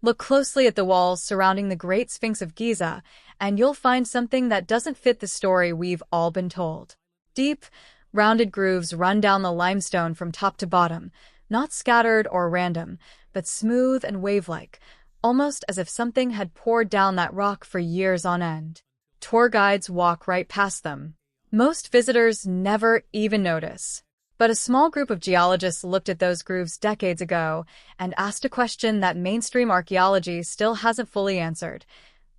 Look closely at the walls surrounding the Great Sphinx of Giza, and you'll find something that doesn't fit the story we've all been told. Deep, rounded grooves run down the limestone from top to bottom, not scattered or random, but smooth and wave-like, almost as if something had poured down that rock for years on end. Tour guides walk right past them. Most visitors never even notice. But a small group of geologists looked at those grooves decades ago and asked a question that mainstream archaeology still hasn't fully answered.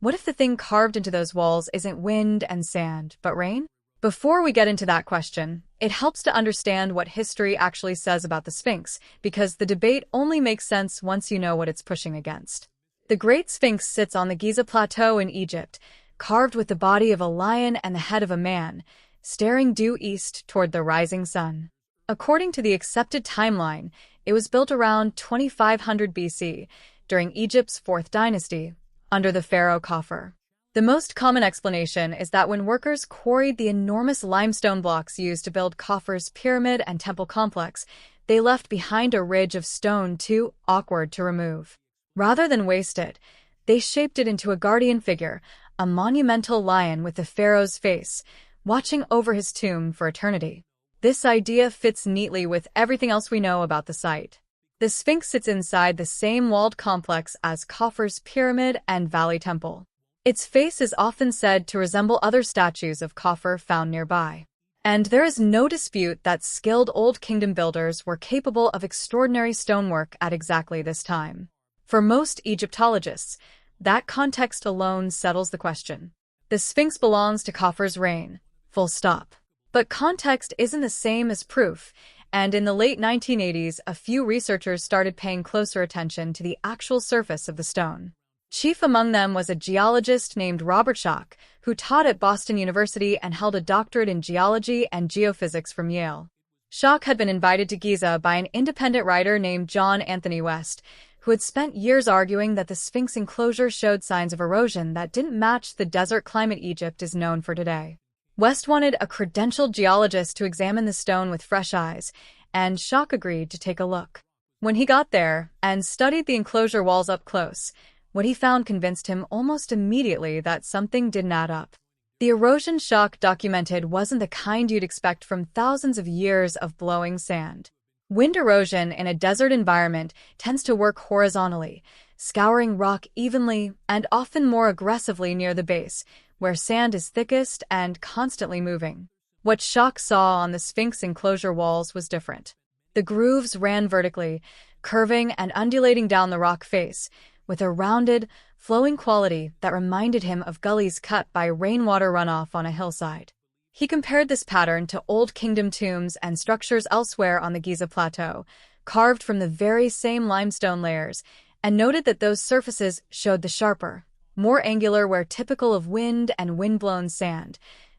What if the thing carved into those walls isn't wind and sand, but rain? Before we get into that question, it helps to understand what history actually says about the Sphinx, because the debate only makes sense once you know what it's pushing against. The Great Sphinx sits on the Giza Plateau in Egypt, carved with the body of a lion and the head of a man, staring due east toward the rising sun. According to the accepted timeline, it was built around 2500 BC, during Egypt's 4th dynasty, under the pharaoh Khafre. The most common explanation is that when workers quarried the enormous limestone blocks used to build Khafre's pyramid and temple complex, they left behind a ridge of stone too awkward to remove. Rather than waste it, they shaped it into a guardian figure, a monumental lion with the pharaoh's face, watching over his tomb for eternity. This idea fits neatly with everything else we know about the site. The Sphinx sits inside the same walled complex as Khafre's pyramid and valley temple. Its face is often said to resemble other statues of Khafre found nearby. And there is no dispute that skilled Old Kingdom builders were capable of extraordinary stonework at exactly this time. For most Egyptologists, that context alone settles the question. The Sphinx belongs to Khafre's reign, full stop. But context isn't the same as proof, and in the late 1980s, a few researchers started paying closer attention to the actual surface of the stone. Chief among them was a geologist named Robert Schoch, who taught at Boston University and held a doctorate in geology and geophysics from Yale. Schoch had been invited to Giza by an independent writer named John Anthony West, who had spent years arguing that the Sphinx enclosure showed signs of erosion that didn't match the desert climate Egypt is known for today. West wanted a credentialed geologist to examine the stone with fresh eyes, and Schoch agreed to take a look. When he got there and studied the enclosure walls up close, what he found convinced him almost immediately that something didn't add up. The erosion Schoch documented wasn't the kind you'd expect from thousands of years of blowing sand. Wind erosion in a desert environment tends to work horizontally, scouring rock evenly and often more aggressively near the base, where sand is thickest and constantly moving. What Schoch saw on the Sphinx enclosure walls was different. The grooves ran vertically, curving and undulating down the rock face, with a rounded, flowing quality that reminded him of gullies cut by rainwater runoff on a hillside. He compared this pattern to Old Kingdom tombs and structures elsewhere on the Giza Plateau, carved from the very same limestone layers, and noted that those surfaces showed the sharper, more angular where typical of wind and wind-blown sand,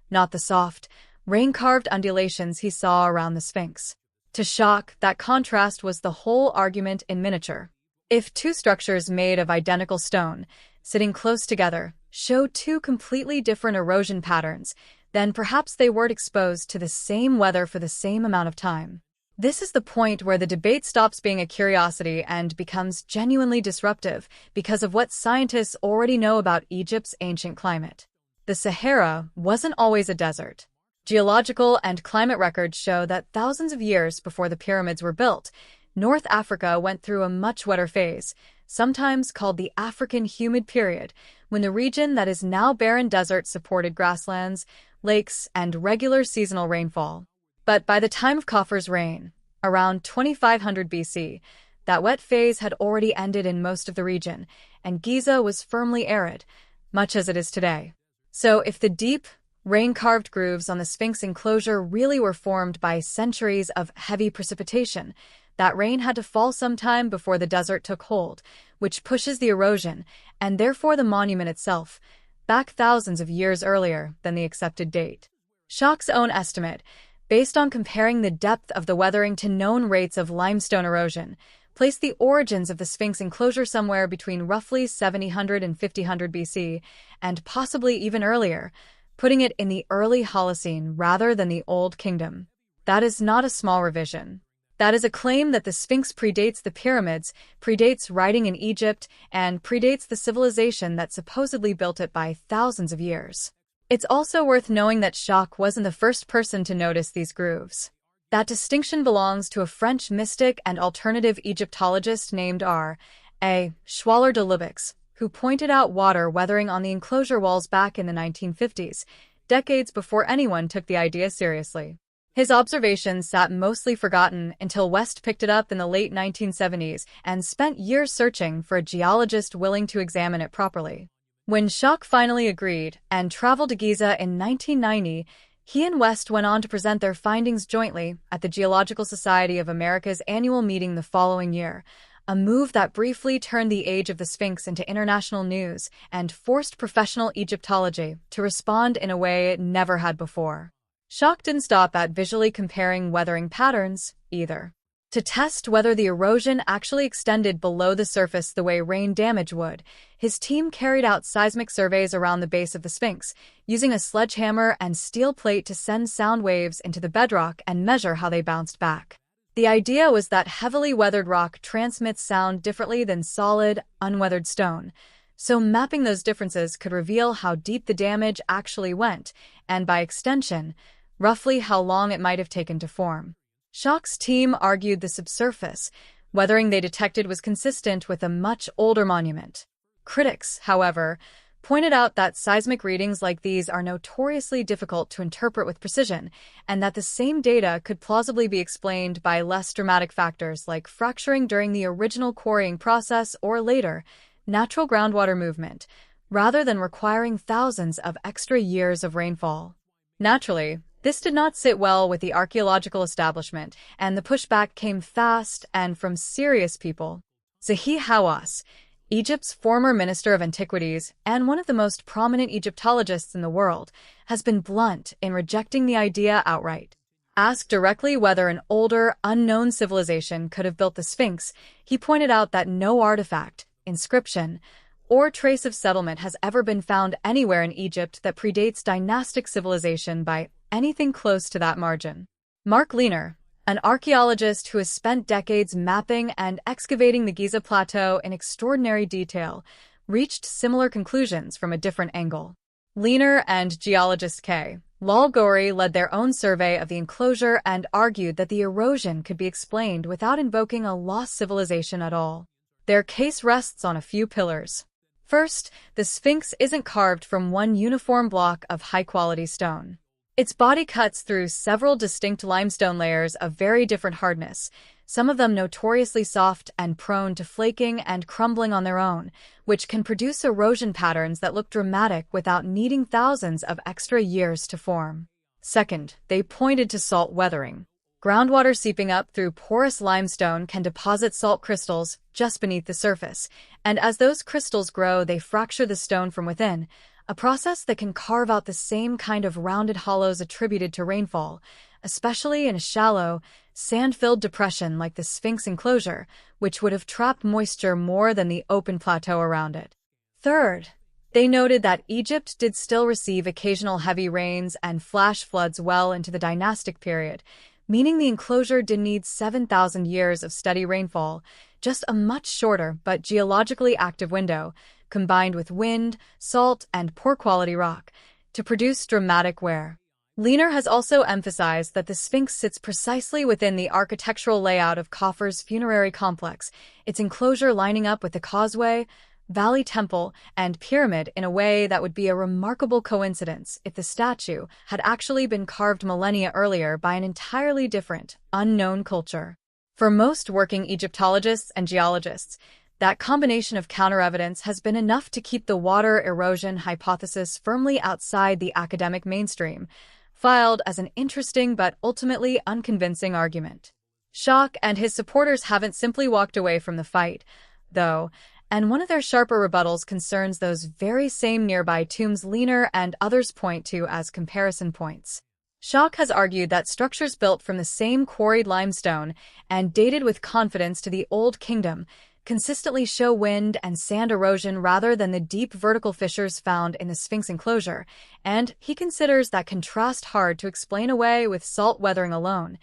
not the soft, rain-carved undulations he saw around the Sphinx. To Schoch, that contrast was the whole argument in miniature. If two structures made of identical stone, sitting close together, showed two completely different erosion patterns, then perhaps they weren't exposed to the same weather for the same amount of time. This is the point where the debate stops being a curiosity and becomes genuinely disruptive because of what scientists already know about Egypt's ancient climate. The Sahara wasn't always a desert. Geological and climate records show that thousands of years before the pyramids were built, North Africa went through a much wetter phase, sometimes called the African humid period, when the region that is now barren desert supported grasslands, lakes, and regular seasonal rainfall. But by the time of Khafre's reign, around 2500 BC, that wet phase had already ended in most of the region, and Giza was firmly arid, much as it is today. So if the deep, rain-carved grooves on the Sphinx enclosure really were formed by centuries of heavy precipitation, that rain had to fall sometime before the desert took hold, which pushes the erosion, and therefore the monument itself, back thousands of years earlier than the accepted date. Schoch's own estimate, based on comparing the depth of the weathering to known rates of limestone erosion, placed the origins of the Sphinx enclosure somewhere between roughly 700 and 5000 BC, and possibly even earlier, putting it in the early Holocene rather than the Old Kingdom. That is not a small revision. That is a claim that the Sphinx predates the pyramids, predates writing in Egypt, and predates the civilization that supposedly built it by thousands of years. It's also worth knowing that Jacques wasn't the first person to notice these grooves. That distinction belongs to a French mystic and alternative Egyptologist named R.A. Schwaller de Lubbock, who pointed out water weathering on the enclosure walls back in the 1950s, decades before anyone took the idea seriously. His observations sat mostly forgotten until West picked it up in the late 1970s and spent years searching for a geologist willing to examine it properly. When Jacques finally agreed and traveled to Giza in 1990, he and West went on to present their findings jointly at the Geological Society of America's annual meeting the following year, a move that briefly turned the age of the Sphinx into international news and forced professional Egyptology to respond in a way it never had before. Jacques didn't stop at visually comparing weathering patterns, either. To test whether the erosion actually extended below the surface the way rain damage would, his team carried out seismic surveys around the base of the Sphinx, using a sledgehammer and steel plate to send sound waves into the bedrock and measure how they bounced back. The idea was that heavily weathered rock transmits sound differently than solid, unweathered stone, so mapping those differences could reveal how deep the damage actually went, and by extension, roughly how long it might have taken to form. Jacques' team argued the subsurface weathering they detected was consistent with a much older monument. Critics, however, pointed out that seismic readings like these are notoriously difficult to interpret with precision, and that the same data could plausibly be explained by less dramatic factors like fracturing during the original quarrying process or later, natural groundwater movement, rather than requiring thousands of extra years of rainfall. Naturally, this did not sit well with the archaeological establishment, and the pushback came fast and from serious people. Zahi Hawass, Egypt's former Minister of Antiquities and one of the most prominent Egyptologists in the world, has been blunt in rejecting the idea outright. Asked directly whether an older, unknown civilization could have built the Sphinx, he pointed out that no artifact, inscription, or trace of settlement has ever been found anywhere in Egypt that predates dynastic civilization by anything close to that margin. Mark Lehner, an archaeologist who has spent decades mapping and excavating the Giza Plateau in extraordinary detail, reached similar conclusions from a different angle. Lehner and geologist K. Lal Gori led their own survey of the enclosure and argued that the erosion could be explained without invoking a lost civilization at all. Their case rests on a few pillars. First, the Sphinx isn't carved from one uniform block of high-quality stone. Its body cuts through several distinct limestone layers of very different hardness, some of them notoriously soft and prone to flaking and crumbling on their own, which can produce erosion patterns that look dramatic without needing thousands of extra years to form. Second, they pointed to salt weathering. Groundwater seeping up through porous limestone can deposit salt crystals just beneath the surface, and as those crystals grow, they fracture the stone from within, a process that can carve out the same kind of rounded hollows attributed to rainfall, especially in a shallow, sand-filled depression like the Sphinx enclosure, which would have trapped moisture more than the open plateau around it. Third, they noted that Egypt did still receive occasional heavy rains and flash floods well into the dynastic period, meaning the enclosure didn't need 7,000 years of steady rainfall, just a much shorter but geologically active window, combined with wind, salt, and poor-quality rock, to produce dramatic wear. Lehner has also emphasized that the Sphinx sits precisely within the architectural layout of Khafre's funerary complex, its enclosure lining up with the causeway, valley temple, and pyramid in a way that would be a remarkable coincidence if the statue had actually been carved millennia earlier by an entirely different, unknown culture. For most working Egyptologists and geologists, that combination of counter-evidence has been enough to keep the water erosion hypothesis firmly outside the academic mainstream, filed as an interesting but ultimately unconvincing argument. Jacques and his supporters haven't simply walked away from the fight, though, and one of their sharper rebuttals concerns those very same nearby tombs Lehner and others point to as comparison points. Jacques has argued that structures built from the same quarried limestone and dated with confidence to the Old Kingdom consistently show wind and sand erosion rather than the deep vertical fissures found in the Sphinx enclosure, and he considers that contrast hard to explain away with salt weathering alone,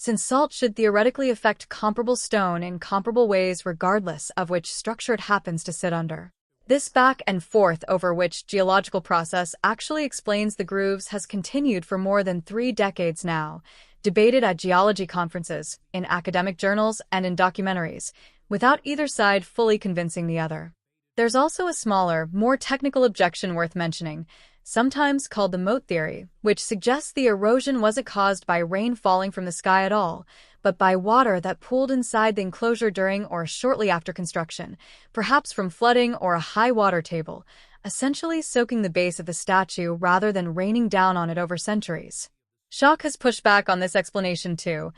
since salt should theoretically affect comparable stone in comparable ways regardless of which structure it happens to sit under. This back and forth over which geological process actually explains the grooves has continued for more than 3 decades now, debated at geology conferences, in academic journals, and in documentaries, without either side fully convincing the other. There's also a smaller, more technical objection worth mentioning, sometimes called the moat theory, which suggests the erosion wasn't caused by rain falling from the sky at all, but by water that pooled inside the enclosure during or shortly after construction, perhaps from flooding or a high water table, essentially soaking the base of the statue rather than raining down on it over centuries. Schoch has pushed back on this explanation too,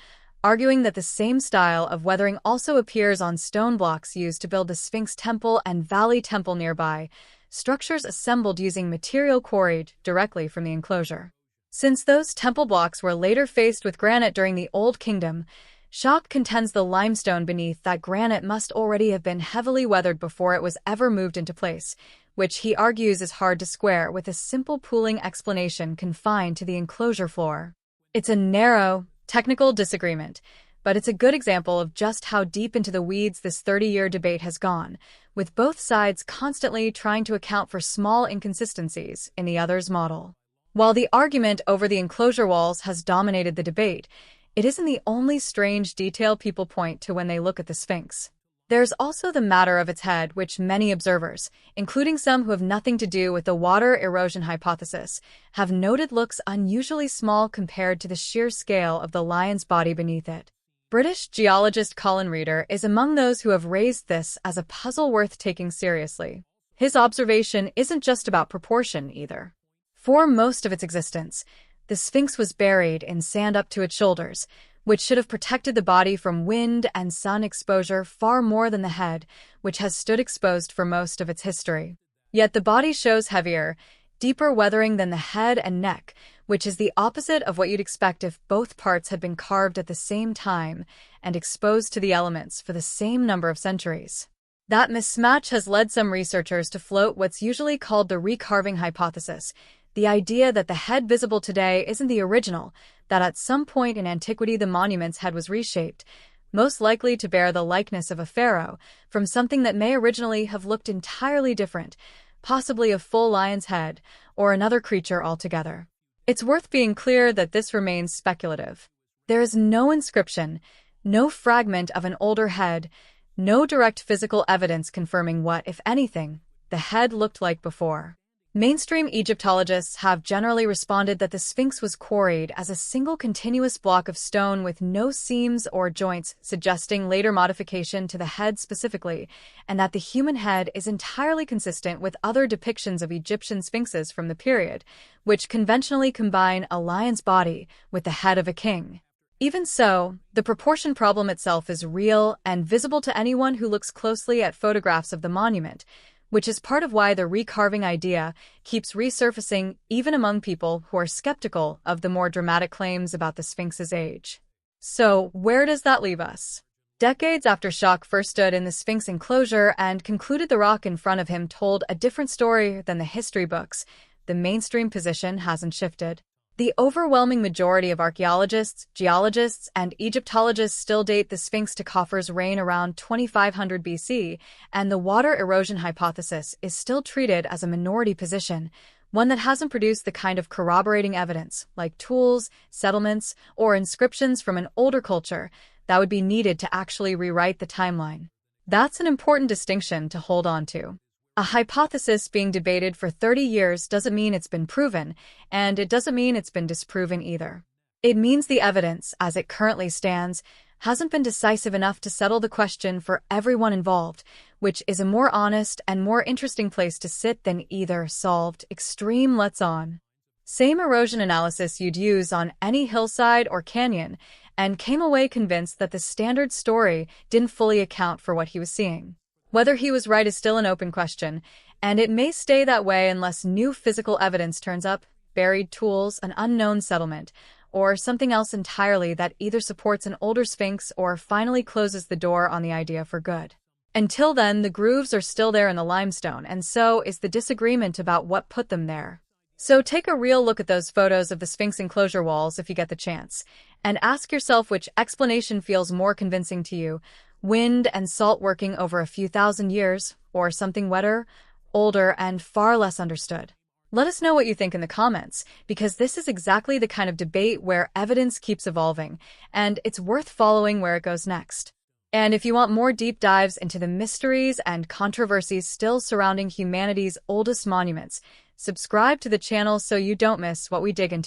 arguing that the same style of weathering also appears on stone blocks used to build the Sphinx Temple and Valley Temple nearby, structures assembled using material quarried directly from the enclosure. Since those temple blocks were later faced with granite during the Old Kingdom, Schoch contends the limestone beneath that granite must already have been heavily weathered before it was ever moved into place, which he argues is hard to square with a simple pooling explanation confined to the enclosure floor. It's a narrow, technical disagreement, but it's a good example of just how deep into the weeds this 30-year debate has gone, with both sides constantly trying to account for small inconsistencies in the other's model. While the argument over the enclosure walls has dominated the debate, it isn't the only strange detail people point to when they look at the Sphinx. There's also the matter of its head, which many observers, including some who have nothing to do with the water erosion hypothesis, have noted looks unusually small compared to the sheer scale of the lion's body beneath it. British geologist Colin Reeder is among those who have raised this as a puzzle worth taking seriously. His observation isn't just about proportion either. For most of its existence, the Sphinx was buried in sand up to its shoulders, which should have protected the body from wind and sun exposure far more than the head, which has stood exposed for most of its history. Yet the body shows heavier, deeper weathering than the head and neck, which is the opposite of what you'd expect if both parts had been carved at the same time and exposed to the elements for the same number of centuries. That mismatch has led some researchers to float what's usually called the recarving hypothesis, the idea that the head visible today isn't the original, that at some point in antiquity the monument's head was reshaped, most likely to bear the likeness of a pharaoh, from something that may originally have looked entirely different, possibly a full lion's head, or another creature altogether. It's worth being clear that this remains speculative. There is no inscription, no fragment of an older head, no direct physical evidence confirming what, if anything, the head looked like before. Mainstream Egyptologists have generally responded that the Sphinx was quarried as a single continuous block of stone with no seams or joints, suggesting later modification to the head specifically, and that the human head is entirely consistent with other depictions of Egyptian sphinxes from the period, which conventionally combine a lion's body with the head of a king. Even so, the proportion problem itself is real and visible to anyone who looks closely at photographs of the monument, which is part of why the recarving idea keeps resurfacing even among people who are skeptical of the more dramatic claims about the Sphinx's age. So, where does that leave us? Decades after Schoch first stood in the Sphinx enclosure and concluded the rock in front of him told a different story than the history books, the mainstream position hasn't shifted. The overwhelming majority of archaeologists, geologists, and Egyptologists still date the Sphinx to Khufu's reign around 2500 BC, and the water erosion hypothesis is still treated as a minority position, one that hasn't produced the kind of corroborating evidence, like tools, settlements, or inscriptions from an older culture, that would be needed to actually rewrite the timeline. That's an important distinction to hold on to. A hypothesis being debated for 30 years doesn't mean it's been proven, and it doesn't mean it's been disproven either. It means the evidence, as it currently stands, hasn't been decisive enough to settle the question for everyone involved, which is a more honest and more interesting place to sit than either solved, extreme let's on. Same erosion analysis you'd use on any hillside or canyon, and came away convinced that the standard story didn't fully account for what he was seeing. Whether he was right is still an open question, and it may stay that way unless new physical evidence turns up, buried tools, an unknown settlement, or something else entirely that either supports an older Sphinx or finally closes the door on the idea for good. Until then, the grooves are still there in the limestone, and so is the disagreement about what put them there. So take a real look at those photos of the Sphinx enclosure walls if you get the chance, and ask yourself which explanation feels more convincing to you: wind and salt working over a few thousand years, or something wetter, older, and far less understood. Let us know what you think in the comments, because this is exactly the kind of debate where evidence keeps evolving, and it's worth following where it goes next. And if you want more deep dives into the mysteries and controversies still surrounding humanity's oldest monuments, subscribe to the channel so you don't miss what we dig into.